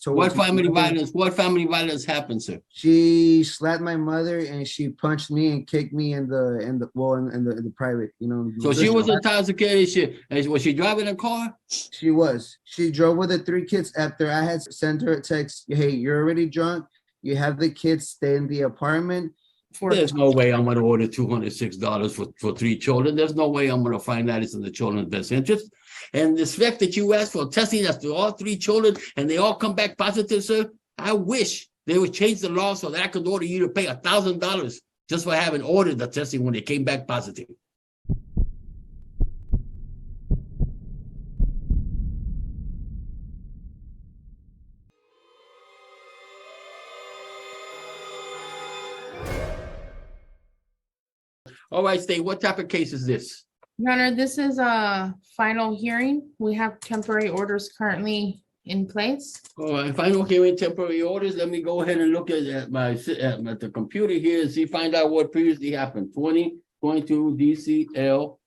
told What to my family mother. violence? What family violence happened, sir? She slapped my mother and she punched me and kicked me in the private, you know. So she was intoxicated. Was she driving a car? She was. She drove with the 3 kids after I had sent her a text. Hey, you're already drunk. You have the kids stay in the apartment. There's no way I'm going to order $206 for 3 children. There's no way I'm going to find that it's in the children's best interest. And the fact that you asked for testing that's to all 3 children and they all come back positive, sir, I wish they would change the law so that I could order you to pay $1,000 just for having ordered the testing when they came back positive. All right, State, what type of case is this? Your Honor, this is a final hearing. We have temporary orders currently in place. All right, final hearing temporary orders. Let me go ahead and look at the computer here and see, find out what previously happened. 2022 DCL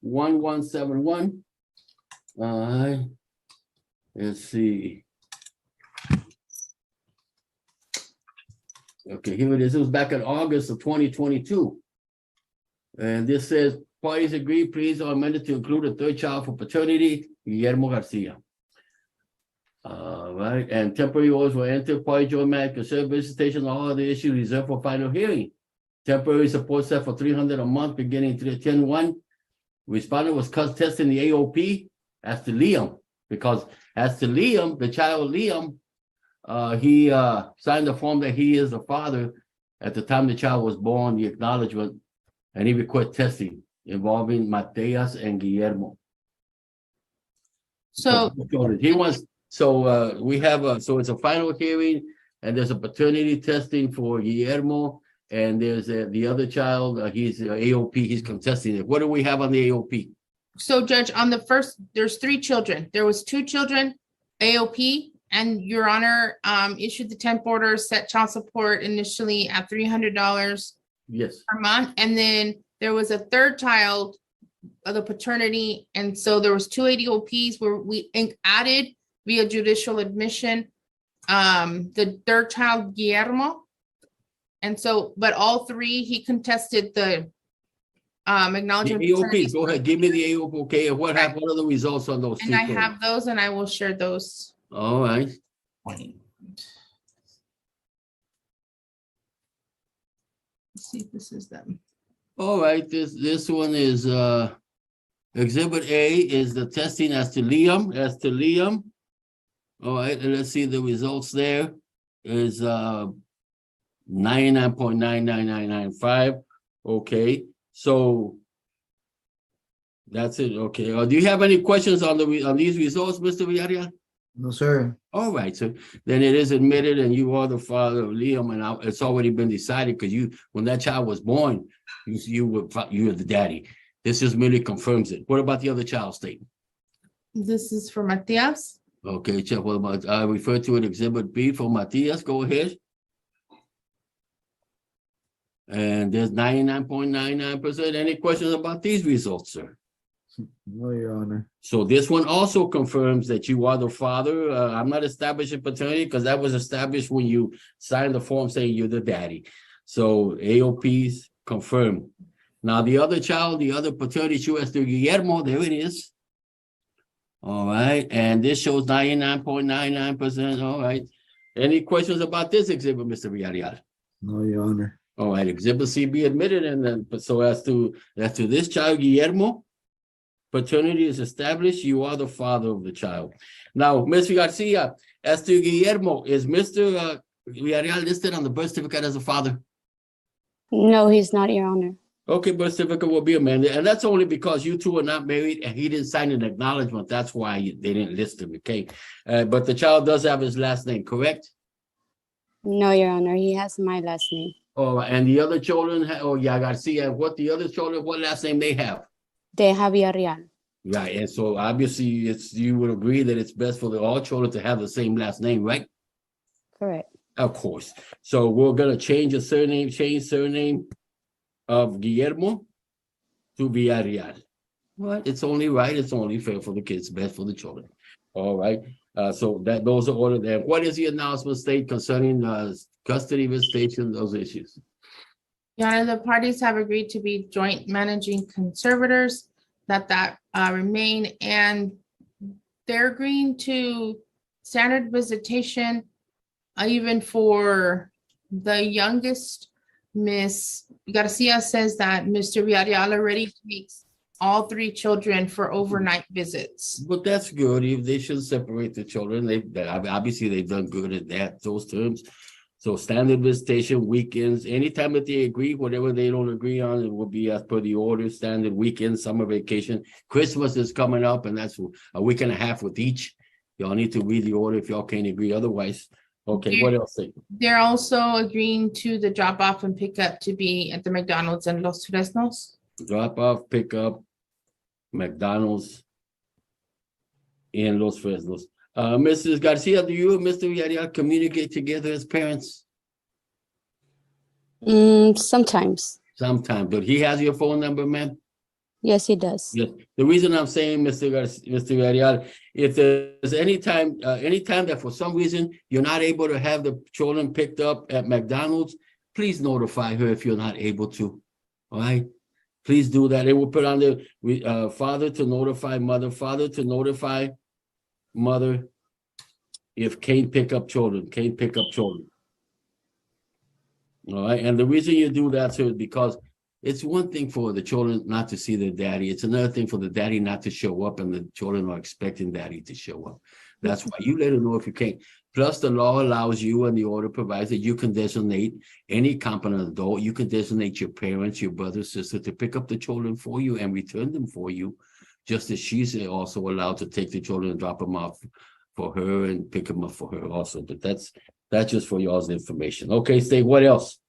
1171. All right. Let's see. Okay, here it is. It was back in August of 2022. And this says, parties agree, please are amended to include a 3rd child for paternity, Guillermo Garcia. All right, and temporary orders will enter, party joint man, conserve visitation, all other issues reserved for final hearing. Temporary support set for $300 a month beginning 10/1. Respondent was testing the AOP as to Liam, because as to Liam, the child Liam, he signed the form that he is the father at the time the child was born, the acknowledgement, and he requested testing involving Mateas and Guillermo. So He wants, we have so it's a final hearing and there's a paternity testing for Guillermo and there's the other child, he's AOP, he's contesting it. What do we have on the AOP? So Judge, on the first, there's 3 children. There was 2 children, AOP, and Your Honor issued the temp order, set child support initially at $300 Yes. per month. And then there was a 3rd child of the paternity. And so there was 2 ADOPs where we added via judicial admission the 3rd child, Guillermo. And so, but all 3, he contested the acknowledgement. The AOP, go ahead, give me the AOP, okay, and what happened, what are the results on those? And I have those and I will share those. All right. Let's see if this is them. All right, this one is Exhibit A is the testing as to Liam. All right, and let's see the results there is 99.99995. Okay, so that's it. Okay. Do you have any questions on these results, Mr. Villarreal? No, sir. All right, so then it is admitted, and you are the father of Liam, and it's already been decided because when that child was born, you were the daddy. This just merely confirms it. What about the other child state? This is for Matias. Okay, check. What about I refer to it Exhibit B for Matias. Go ahead. And there's 99.99%. Any questions about these results, sir? No, Your Honor. So this one also confirms that you are the father. I'm not establishing paternity because that was established when you signed the form saying you're the daddy. So AOPs confirmed. Now the other child, the other paternity issue as to Guillermo, there it is. All right, and this shows 99.99%. All right. Any questions about this exhibit, Mr. Villarreal? No, Your Honor. All right, exhibit C be admitted, and then so as to this child, Guillermo, paternity is established. You are the father of the child. Now, Ms. Garcia, as to Guillermo, is Mr. Villarreal listed on the birth certificate as a father? No, he's not, Your Honor. Okay, birth certificate will be amended, and that's only because you two are not married and he didn't sign an acknowledgement. That's why they didn't list him, okay? But the child does have his last name, correct? No, Your Honor, he has my last name. Oh, and the other children, Garcia, what last name they have? De Villarreal. Right, and so obviously you would agree that it's best for all children to have the same last name, right? Correct. Of course. So we're gonna change surname of Guillermo to Villarreal. Well, it's only right, it's only fair for the kids, best for the children. All right, so those are ordered there. What is the announcement state concerning custody visitation, those issues? Your Honor, the parties have agreed to be joint managing conservators, that remain, and they're agreeing to standard visitation, even for the youngest. Miss Garcia says that Mr. Villarreal already takes all three children for overnight visits. But that's good. If they should separate the children, obviously they've done good at that, those terms. So standard visitation, weekends, anytime that they agree, whatever they don't agree on, it will be as per the order, standard weekend, summer vacation. Christmas is coming up, and that's a week and a half with each. Y'all need to read the order if y'all can't agree otherwise. Okay, what else? They're also agreeing to the drop off and pickup to be at the McDonald's and Los Fresnos. Drop off, pick up, McDonald's in Los Fresnos. Mrs. Garcia, do you and Mr. Villarreal communicate together as parents? Sometimes. Sometimes, but he has your phone number, ma'am? Yes, he does. Yes. The reason I'm saying, Mr. Villarreal, if there's anytime that for some reason you're not able to have the children picked up at McDonald's, please notify her if you're not able to. All right? Please do that. It will put on the father to notify mother, father to notify mother if can't pick up children. All right. And the reason you do that, sir, is because it's one thing for the children not to see their daddy. It's another thing for the daddy not to show up, and the children are expecting daddy to show up. That's why you let them know if you can't. Plus, the law allows you, and the order provides that you can designate any competent adult. You can designate your parents, your brother, sister to pick up the children for you and return them for you, just as she's also allowed to take the children and drop them off for her and pick them up for her also. But that's just for y'all's information. Okay, State, what else?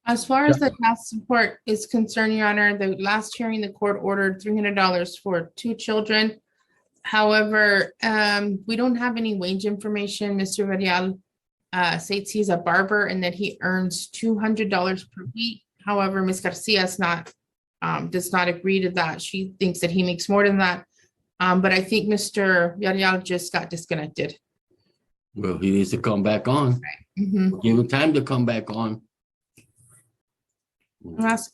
As far as the child support is concerned, Your Honor, the last hearing, the court ordered $300 for 2 children. However, we don't have any wage information. Mr. Villarreal states he's a barber and that he earns $200 per week. However, Ms. Garcia does not agree to that. She thinks that he makes more than that. But I think Mr. Villarreal just got disconnected. Well, he needs to come back on. Mhm. Give him time to come back on.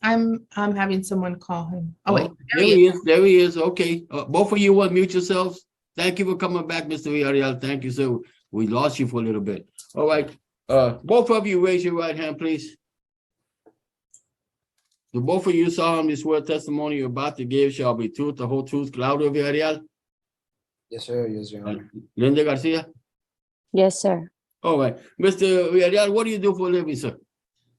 I'm having someone call him. Oh, wait. There he is. Okay. Both of you unmute yourselves. Thank you for coming back, Mr. Villarreal. Thank you, sir. We lost you for a little bit. All right. Both of you raise your right hand, please. Do both of you solemnly swear testimony you're about to give shall be truth, the whole truth, Claudio Villarreal? Yes, sir. Yes, Your Honor. Linda Garcia? Yes, sir. All right. Mr. Villarreal, what do you do for a living, sir?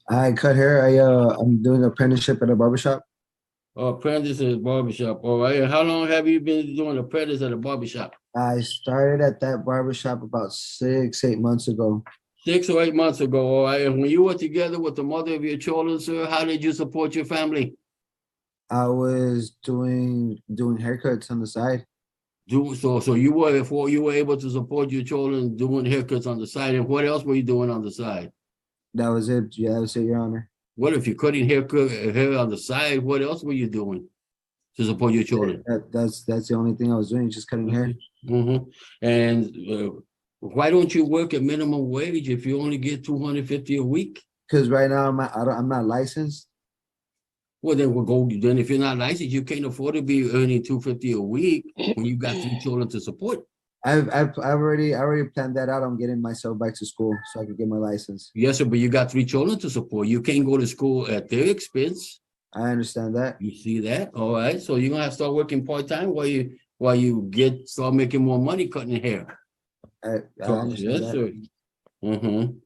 I cut hair. I'm doing an apprenticeship at a barbershop. Apprentice at a barbershop. All right. And how long have you been doing apprentice at a barbershop? I started at that barbershop about 6-8 months ago. 6 or 8 months ago. All right. And when you were together with the mother of your children, sir, how did you support your family? I was doing haircuts on the side. So you were able to support your children doing haircuts on the side. And what else were you doing on the side? That was it. Yeah, that was it, Your Honor. What if you cutting hair on the side? What else were you doing to support your children? That's the only thing I was doing, just cutting hair. Mm-hmm. And why don't you work at minimum wage if you only get $250 a week? Because right now I'm not licensed. Well, then we'll go. Then if you're not licensed, you can't afford to be earning $250 a week when you got 3 children to support. I've already planned that out. I'm getting myself back to school so I can get my license. Yes, sir, but you got 3 children to support. You can't go to school at their expense. I understand that. You see that? All right. So you're gonna have to start working part-time while you start making more money cutting hair. I understand yes, that. sir. Mm-hmm.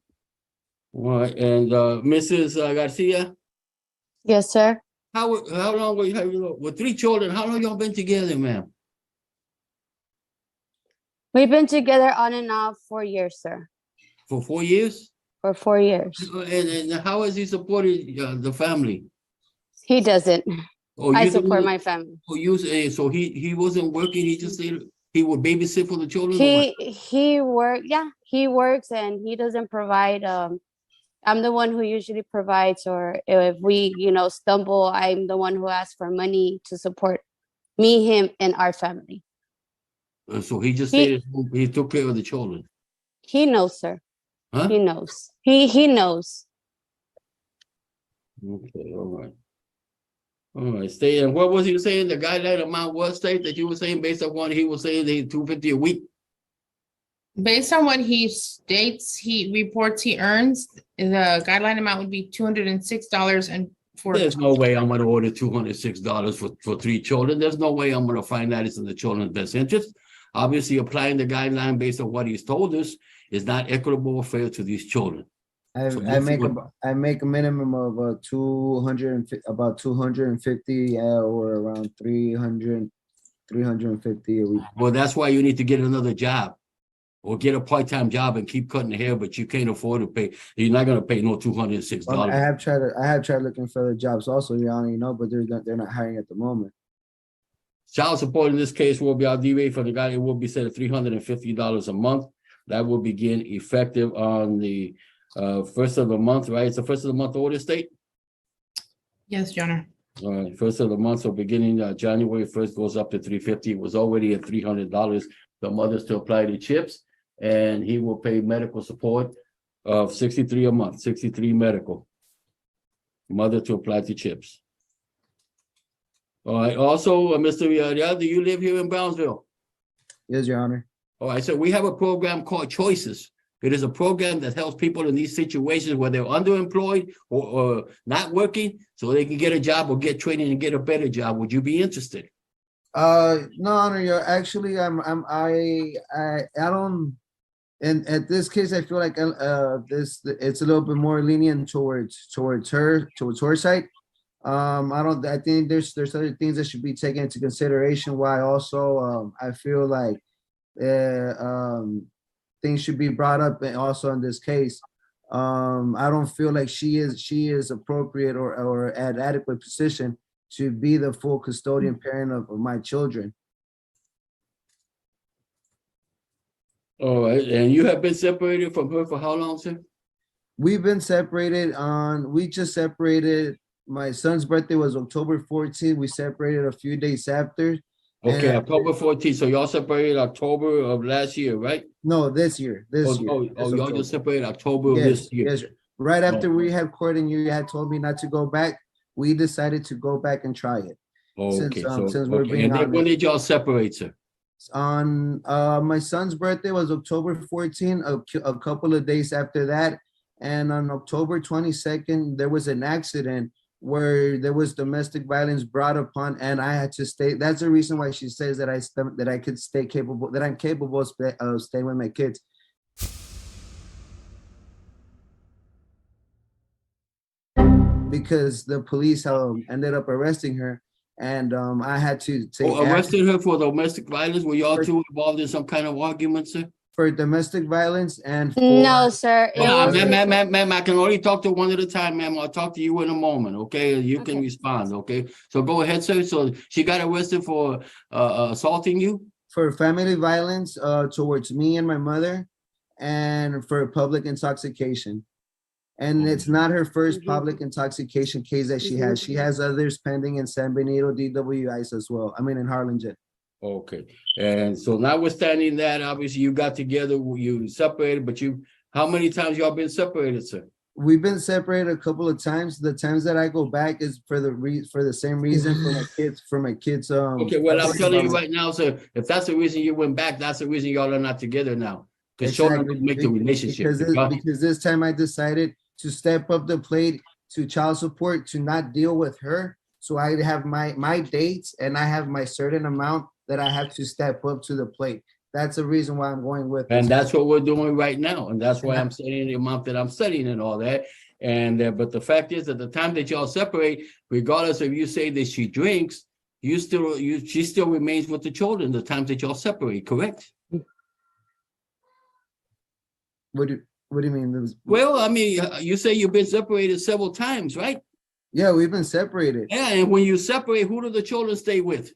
All right. And Mrs. Garcia, Yes, sir. how long were you with 3 children? How long y'all been together, ma'am? We've been together on and off 4 years, sir. For 4 years? For 4 years. And how has he supported the family? He doesn't. Oh, I you support didn't- my family. Oh, so he wasn't working. He just said he would babysit for the children. He works and he doesn't provide. I'm the one who usually provides, or if we, stumble, I'm the one who asks for money to support me, him, and our family. So he just stayed at home, he took care of the children. He knows, sir. Huh? He knows. He knows. Okay, all right. All right, stay. And what was he saying? The guideline amount was state that you were saying based on what he was saying, they $250 a week. Based on what he states, he reports he earns, the guideline amount would be $206 There's no way I'm gonna order $206 for 3 children. There's no way I'm gonna find that it's in the children's best interest. Obviously, applying the guideline based on what he's told us is not equitable or fair to these children. So I make a minimum of 250 or around 350 a week. Well, that's why you need to get another job or get a part-time job and keep cutting the hair, but you can't afford to pay. You're not gonna pay no $206. I have tried looking for other jobs also, Your Honor, but they're not hiring at the moment. Child support in this case will be, I'll deviate from the guy, it will be set at $350 a month. That will begin effective on the first of the month, right? It's the first of the month order state? Yes, Your Honor. All right, first of the month, so beginning January 1st goes up to $350. It was already at $300. The mothers to apply the chips, and he will pay medical support of $63 a month, $63 medical. Mother to apply the chips. All right, also, Mr. Villarreal, do you live here in Brownsville? Yes, Your Honor. All right, so we have a program called Choices. It is a program that helps people in these situations where they're underemployed or not working, so they can get a job or get training and get a better job. Would you be interested? No, Honor, actually, I don't. And at this case, I feel like it's a little bit more lenient towards her side. I think there's other things that should be taken into consideration. Why also, I feel like things should be brought up and also in this case. I don't feel like she is appropriate or at adequate position to be the full custodian parent of my children. All right, and you have been separated from her for how long, sir? We've been separated we just separated. My son's birthday was October 14th. We separated a few days after. Okay, October 14th. So y'all separated October of last year, right? No, this year. Y'all just separated October of this year. Yes. Right after we had court and you had told me not to go back, we decided to go back and try it. Okay, Since we're being and then honest. when did y'all separate, sir? On my son's birthday was October 14th, a couple of days after that. And on October 22nd, there was an accident where there was domestic violence brought upon, and I had to stay. That's the reason why she says that I could stay capable, that I'm capable of staying with my kids. Because the police ended up arresting her, and I had to take arrested her for domestic violence. Were y'all two involved in some kind of argument, sir? For domestic violence and for, No, sir. Ma'am, I can only talk to one at a time, ma'am. I'll talk to you in a moment, okay? You can respond, okay? So go ahead, sir. So she got arrested for assaulting you? For family violence towards me and my mother, and for public intoxication. And it's not her first public intoxication case that she has. She has others pending in San Benito DWIs as well. I mean, in Harlingen. Okay, and so notwithstanding that, obviously you got together, you separated, but how many times y'all been separated, sir? We've been separated a couple of times. The times that I go back is for the same reason, for my kids. Okay, well, I'm telling you right now, sir, if that's the reason you went back, that's the reason y'all are not together now. Because children don't make the relationship. Because this time I decided to step up the plate to child support, to not deal with her. So I have my dates and I have my certain amount that I have to step up to the plate. That's the reason why I'm going with. And that's what we're doing right now. And that's why I'm setting the amount that I'm setting and all that. And but the fact is, at the time that y'all separate, regardless if you say that she drinks, she still remains with the children the times that y'all separate, correct? What do you mean? Well, I mean, you say you've been separated several times, right? Yeah, we've been separated. Yeah, and when you separate, who do the children stay with?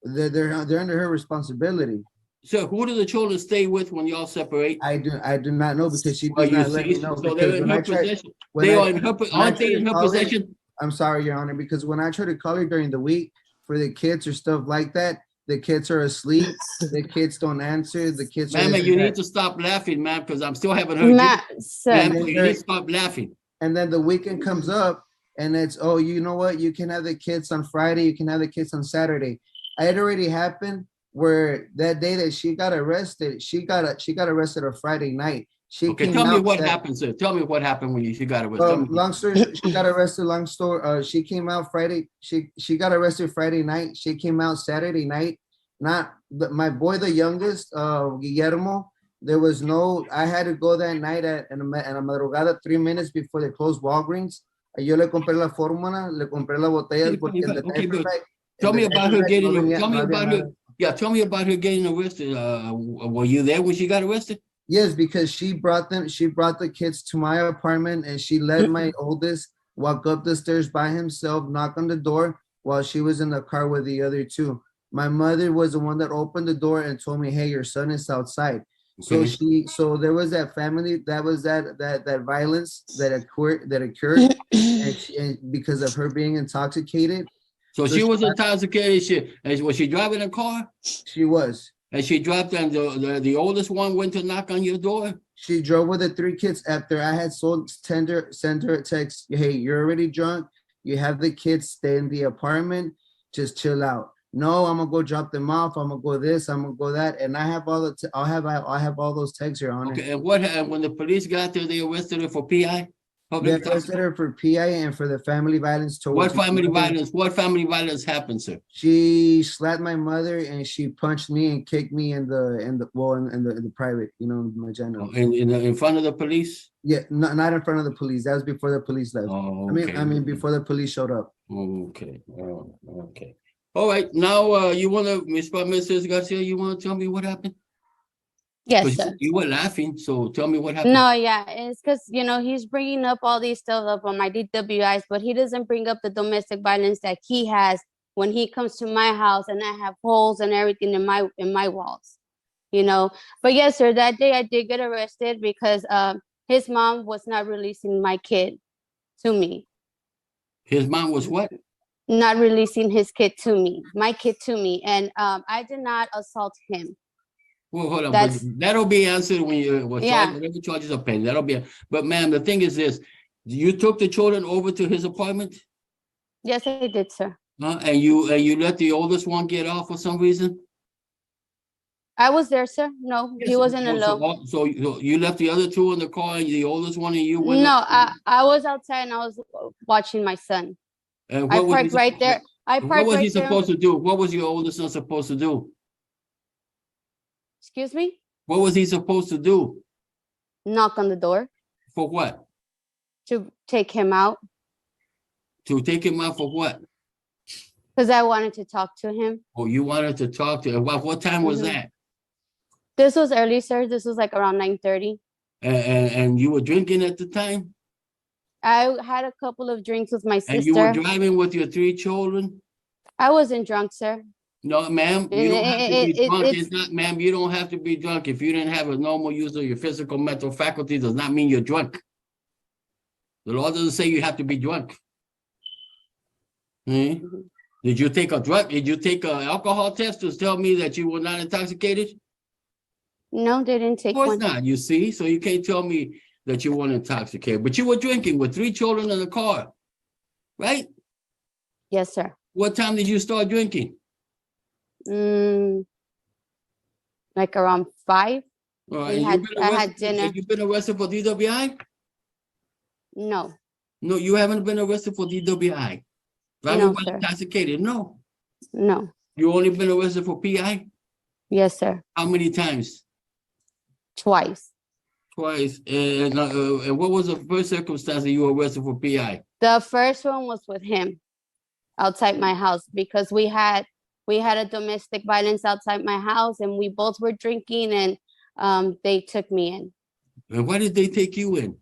They're under her responsibility. So who do the children stay with when y'all separate? I do not know, because she does not let me know. So they're in her possession. They are in her, aren't they in her possession? I'm sorry, Your Honor, because when I try to call her during the week, for the kids or stuff like that. The kids are asleep. The kids don't answer. The kids are Ma'am, this you and need that. to stop laughing, ma'am, because I'm still haven't heard you. Ma, sir, Ma'am, And you then need to stop laughing. and then the weekend comes up and it's, oh, you know what? You can have the kids on Friday. You can have the kids on Saturday. It already happened where that day that she got arrested, she got arrested on Friday night. She Okay, came tell me out what Sat- happened, sir. Tell me what happened when she got arrested. Tell me. long story short, she got arrested. Long story. She came out Friday. She got arrested Friday night. She came out Saturday night. Not my boy, the youngest, Guillermo. There was no. I had to go that night en la madrugada, 3 minutes before they closed Walgreens. Yo le compré la fórmula, le compré las botellas porque en the Okay, diaper but bag. tell me about her getting. No Tell me había about nada. her. Yeah, tell me about her getting arrested. Were you there when she got arrested? Yes, because she brought the kids to my apartment and she let my oldest walk up the stairs by himself, knock on the door while she was in the car with the other two. My mother was the one that opened the door and told me, hey, your son is outside. Okay. So there was that family, that was that violence that occurred and because of her being intoxicated. So she was intoxicated. Was she driving a car? She was. And she dropped and the oldest one went to knock on your door. She drove with the 3 kids after I had sent her a text. Hey, you're already drunk. You have the kids stay in the apartment. Just chill out. No, I'm gonna go drop them off. I'm gonna go this. I'm gonna go that. And I have all the. I have all those texts, Your Honor. Okay, and what happened when the police got there? They arrested her for PI. They arrested her for PI and for the family violence. What family violence? What family violence happened, sir? She slapped my mother and she punched me and kicked me in the private, my general. In front of the police? Yeah, not in front of the police. That was before the police left. Oh, okay. I mean before the police showed up. Okay. Okay. All right. Now you want to, Mrs. Garcia, you want to tell me what happened? yes, sir. You were laughing, so tell me what happened. No, yeah, it's because he's bringing up all these stuff up on my DWIs, but he doesn't bring up the domestic violence that he has when he comes to my house and I have holes and everything in my walls, But yes, sir, that day I did get arrested because his mom was not releasing my kid to me. His mom was what? Not releasing my kid to me, and I did not assault him. Well, hold on, but that'll be answered when you whatever charges are paid. That'll be. But ma'am, the thing is this: you took the children over to his apartment. Yes, I did, sir. And you let the oldest one get off for some reason. I was there, sir. No, he wasn't alone. So you left the other two in the car, and the oldest one, and you went. No, I was outside and I was watching my son. I parked right there. What was he supposed to do? What was your oldest son supposed to do? Excuse me? What was he supposed to do? Knock on the door. For what? To take him out. To take him out for what? Because I wanted to talk to him. Oh, you wanted to talk to him. What time was that? This was early, sir. This was like around 9:30. And you were drinking at the time? I had a couple of drinks with my sister. And you were driving with your 3 children? I wasn't drunk, sir. No, ma'am, you don't have to be drunk. It's not, ma'am, you don't have to be drunk. If you didn't have a normal use of your physical mental faculty, does not mean you're drunk. The law doesn't say you have to be drunk. Did you take an alcohol test to tell me that you were not intoxicated? No, they didn't take one. Of course not, you see, so you can't tell me that you weren't intoxicated, but you were drinking with 3 children in the car, right? Yes, sir. What time did you start drinking? Like around 5. I had dinner. Have you been arrested for DWI? No. No, you haven't been arrested for DWI. No, sir. Intoxicated? No. No. You only been arrested for PI? Yes, sir. How many times? Twice. Twice. And what was the first circumstance that you were arrested for PI? The first one was with him outside my house because we had a domestic violence outside my house and we both were drinking and they took me in. And why did they take you in?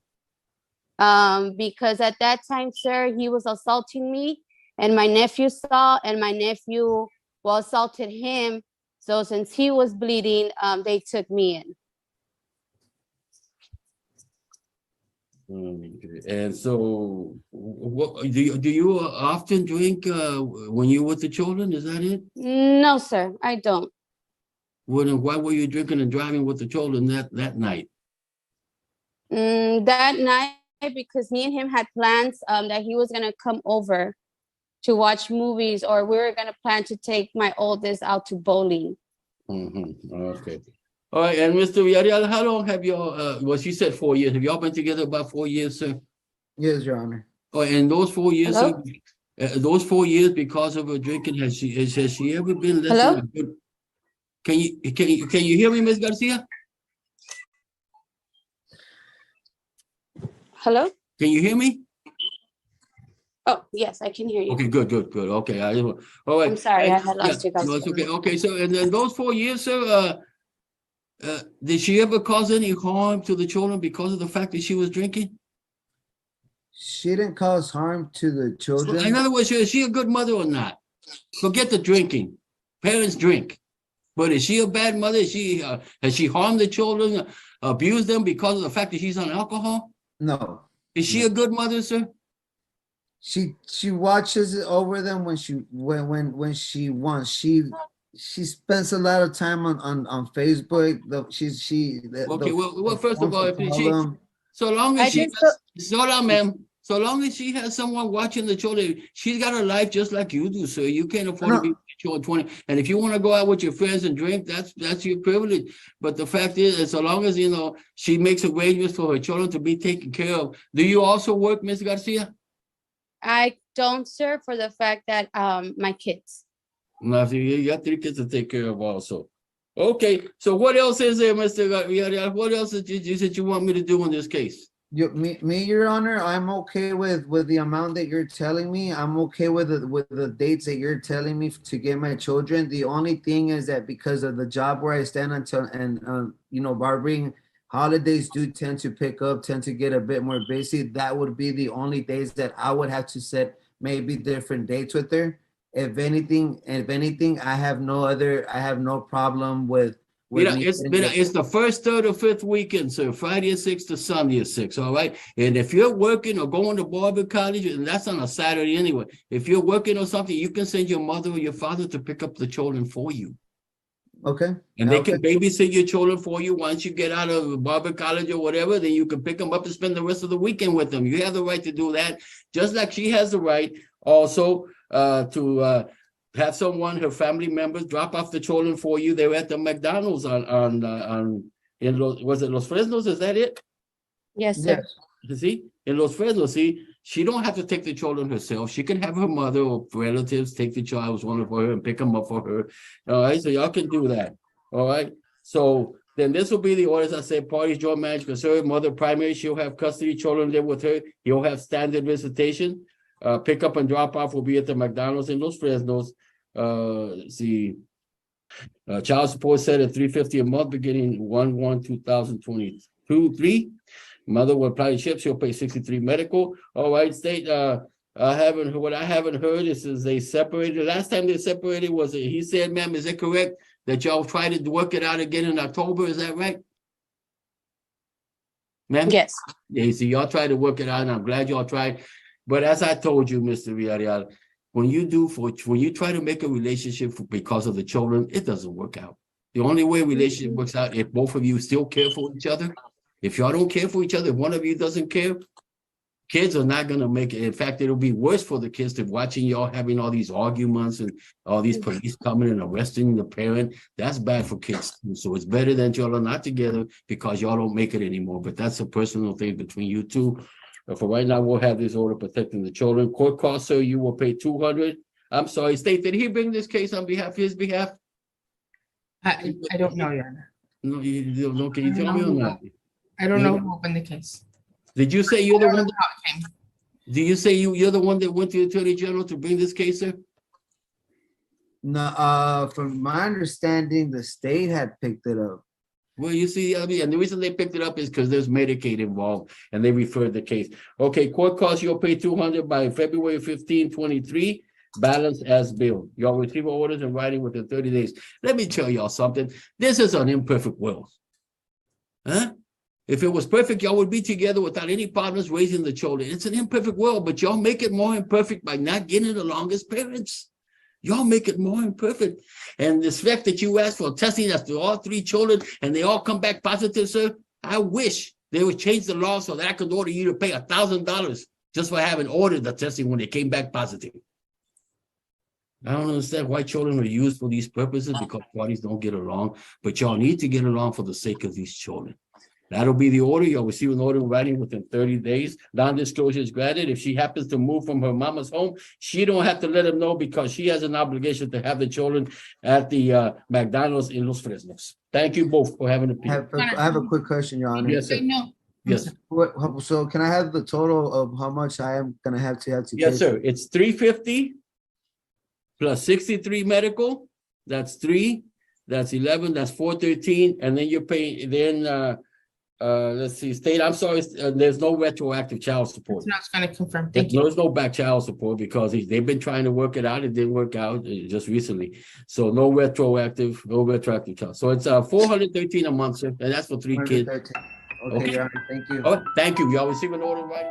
Because at that time, sir, he was assaulting me and my nephew saw and my nephew assaulted him. So since he was bleeding, they took me in. And so, what do you often drink when you're with the children? Is that it? No, sir, I don't. Well, then why were you drinking and driving with the children that night? That night, because me and him had plans that he was gonna come over to watch movies, or we were gonna plan to take my oldest out to bowling. Okay. All right, and Mr. Villarreal, how long have y'all, well, she said 4 years. Have y'all been together about 4 years, sir? Yes, Your Honor. Oh, and those 4 years, sir, Hello? those 4 years because of her drinking, has she ever been less Hello? than a good? Can you hear me, Ms. Garcia? Hello? Can you hear me? Oh, yes, I can hear you. Okay, good. Okay, all right. I'm sorry, I had Yeah, lost you guys. no, it's okay. Okay, so and then those 4 years, sir, did she ever cause any harm to the children because of the fact that she was drinking? She didn't cause harm to the So, children. in other words, is she a good mother or not? Forget the drinking. Parents drink. But is she a bad mother? Has she harmed the children, abused them because of the fact that she's on alcohol? No. Is she No. a good mother, sir? She watches it over them when she wants. She spends a lot of time on Facebook. Okay, well, first of all, if she, them. so long I as she just has, so long, ma'am, so long as she has someone watching the children, she's got a life just like you do, sir. You can't afford to be with your children 20. And if you want to go out with your friends and drink, that's your privilege. But the fact is, so long as she makes arrangements for her children to be taken care of. Do you also work, Ms. Garcia? I don't, sir, for the fact that my kids. No, you got 3 kids to take care of also. Okay, so what else is there, Mr. Villarreal? What else did you want me to do in this case? Your Honor, I'm okay with the amount that you're telling me. I'm okay with the dates that you're telling me to get my children. The only thing is that because of the job where I stand barbering, holidays do tend to get a bit more busy. That would be the only days that I would have to set maybe different dates with her. If anything, I have no problem with me It's the first, third, or fifth weekend, sir. Friday at 6 to Sunday at 6. All right. And if you're working or going to Barber College, and that's on a Saturday anyway, if you're working or something, you can send your mother or your father to pick up the children for you. Okay. And they can babysit your children for you. Once you get out of Barber College or whatever, then you can pick them up and spend the rest of the weekend with them. You have the right to do that, just like she has the right also to have someone, her family members, drop off the children for you. They were at the McDonald's was it Los Fresnos? Is that it? Yes, sir. Yes. See, in Los Fresnos, she don't have to take the children herself. She can have her mother or relatives take the child for her and pick them up for her. All right, so y'all can do that. All right. So then this will be the orders. I said parties, joint marriage, conservative mother primary. She'll have custody, children live with her. He'll have standard visitation. Pick up and drop off will be at the McDonald's in Los Fresnos. Child support set at $350 a month beginning 1/1/2022-3. Mother will apply chips. She'll pay 63 medical. All right, state. I haven't heard is they separated. Last time they separated was he said, ma'am, is it correct that y'all tried to work it out again in October? Is that right? Ma'am? Yes. Yeah, see, y'all tried to work it out, and I'm glad y'all tried. But as I told you, Mr. Villarreal, when you try to make a relationship because of the children, it doesn't work out. The only way a relationship works out if both of you still care for each other. If y'all don't care for each other, if one of you doesn't care, kids are not gonna make it. In fact, it'll be worse for the kids to watching y'all having all these arguments and all these police coming and arresting the parent. That's bad for kids. So it's better that y'all are not together because y'all don't make it anymore. But that's a personal thing between you two. But for right now, we'll have this order protecting the children. Court costs, sir, you will pay $200. I'm sorry, state, did he bring this case on his behalf? I don't know, Your Honor. No, you don't know. Can you tell me on that? I don't know who opened the case. Did you say you're the one? How it came. Do you say you're the one that went to the Attorney General to bring this case, sir? No, from my understanding, the state had picked it up. Well, you see, I mean, and the reason they picked it up is because there's Medicaid involved, and they referred the case. Okay, court costs, you'll pay $200 by February 15, 23. Balance as billed. Y'all receive orders in writing within 30 days. Let me tell y'all something. This is an imperfect will. Huh? If it was perfect, y'all would be together without any problems raising the children. It's an imperfect world, but y'all make it more imperfect by not getting along as parents. Y'all make it more imperfect. And the fact that you asked for testing after all 3 children and they all come back positive, sir, I wish they would change the law so that I could order you to pay $1,000 just for having ordered the testing when they came back positive. I don't understand why children are used for these purposes, because parties don't get along, but y'all need to get along for the sake of these children. That'll be the order. You'll receive an order in writing within 30 days. Non-disclosure is granted. If she happens to move from her mama's home, she don't have to let him know, because she has an obligation to have the children at the McDonald's in Los Fresnos. Thank you both for having a I have a quick question, Your Honor. Yes, sir. No, Yes, So can I have the total of how much I am gonna have to yes, pay? sir. It's $350 plus 63 medical. That's 3. That's 11. That's 413. And then you're paying. Then let's see, state. I'm sorry. There's no retroactive child support. that's what I was gonna confirm. Thank you. There's no back child support because they've been trying to work it out. It didn't work out just recently. So no retroactive child. So it's $413 a month, sir, and that's for 3 kids. 113. Okay, Okay. Your Honor, thank you. Oh, thank you. Y'all receive an order right.